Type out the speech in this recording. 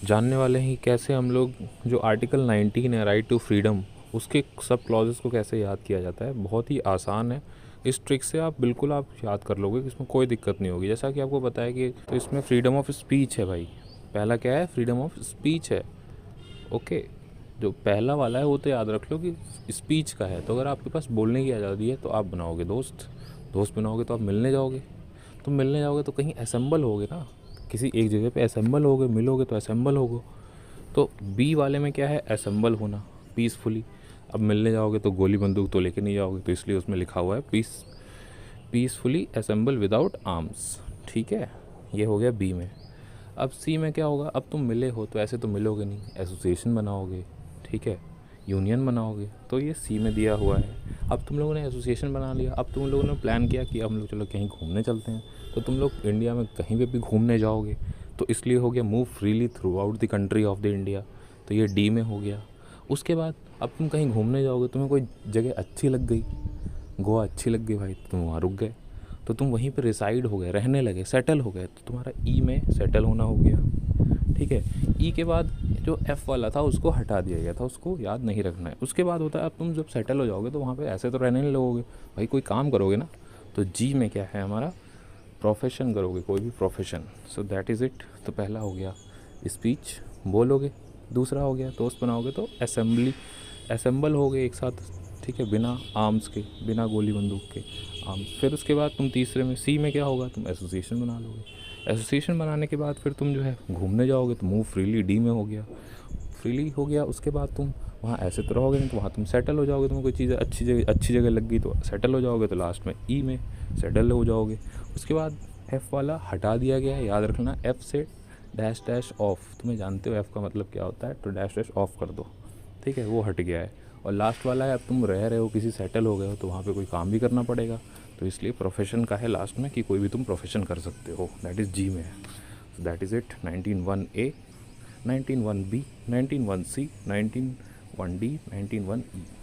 जानने वाले हैं कैसे हम लोग जो आर्टिकल 19 है, राइट टू फ्रीडम, उसके सब क्लॉजेस को कैसे याद किया जाता है। बहुत ही आसान है, इस ट्रिक से आप बिल्कुल आप याद कर लोगे, इसमें कोई दिक्कत नहीं होगी। जैसा कि आपको पता है कि तो इसमें फ्रीडम ऑफ स्पीच है भाई। पहला क्या है, फ्रीडम ऑफ स्पीच है। ओके, जो पहला वाला है वो तो याद रख लो कि स्पीच का है। तो अगर आपके पास बोलने की आज़ादी है तो आप बनाओगे दोस्त, दोस्त बनाओगे तो आप मिलने जाओगे, तुम मिलने जाओगे तो कहीं असेंबल होगे ना, किसी एक जगह पे असेंबल होगे, मिलोगे तो असेंबल होगे। तो बी वाले में क्या है, असेंबल होना पीसफुली। अब मिलने जाओगे तो गोली बंदूक तो लेके नहीं जाओगे, तो इसलिए उसमें लिखा हुआ है पीसफुली असेंबल विदाउट आर्म्स। ठीक है, ये हो गया बी में। अब सी में क्या होगा, अब तुम मिले हो तो ऐसे तो मिलोगे नहीं, एसोसिएशन बनाओगे, ठीक है, यूनियन बनाओगे। तो ये सी में दिया हुआ है। अब तुम लोगों ने एसोसिएशन बना लिया, अब तुम लोगों ने प्लान किया कि हम लोग चलो कहीं घूमने चलते हैं। तो तुम लोग इंडिया में कहीं पे भी घूमने जाओगे, तो इसलिए हो गया move freely through out the country of the India. तो ये डी में हो गया। उसके बाद अब तुम कहीं घूमने जाओगे, तुम्हें कोई जगह अच्छी लग गई, गोवा अच्छी लग गई भाई, तो तुम वहाँ रुक गए, तो तुम वहीं पर रिसाइड हो गए, रहने लगे, सेटल हो गए। तो तुम्हारा ई में सेटल होना हो गया। ठीक है, ई के बाद जो एफ़ वाला था उसको हटा दिया गया था, उसको याद नहीं रखना है। उसके बाद होता है, अब तुम जब सेटल हो जाओगे तो वहाँ पे ऐसे तो रहने नहीं लगोगे भाई, कोई काम करोगे ना। तो जी में क्या है हमारा, प्रोफेशन करोगे, कोई भी profession. So that is it. तो पहला हो गया स्पीच, बोलोगे। दूसरा हो गया दोस्त बनाओगे तो असेंबली, असेंबल हो गए एक साथ, ठीक है, बिना आर्म्स के, बिना गोली बंदूक के आर्म्स। फिर उसके बाद तुम तीसरे में सी में क्या होगा, तुम एसोसिएशन बना लोगे। एसोसिएशन बनाने के बाद फिर तुम जो है घूमने जाओगे, तो मूव फ्रीली डी में हो गया, फ्रीली हो गया। उसके बाद तुम वहाँ ऐसे तो रहोगे नहीं, तो वहाँ तुम सेटल हो जाओगे, तुम्हें कोई चीज़ अच्छी जगह लग गई तो सेटल हो जाओगे, तो लास्ट में ई में सेटल हो जाओगे। उसके बाद एफ़ वाला हटा दिया गया है, याद रखना, एफ़ से डैश डैश ऑफ, तुम्हें जानते हो एफ़ का मतलब क्या होता है, तो डैश डैश ऑफ कर दो, ठीक है, वो हट गया है। और लास्ट वाला है, अब तुम रह रहे हो किसी, सेटल हो गए हो, तो वहाँ पे कोई काम भी करना पड़ेगा, तो इसलिए प्रोफेशन का है लास्ट में कि कोई भी तुम प्रोफेशन कर सकते हो, दैट इज़ जी में है। So that is it, 19(1)(a), 19(1)(b), 19(1)(c), 19(1)(d), 19(1)(e।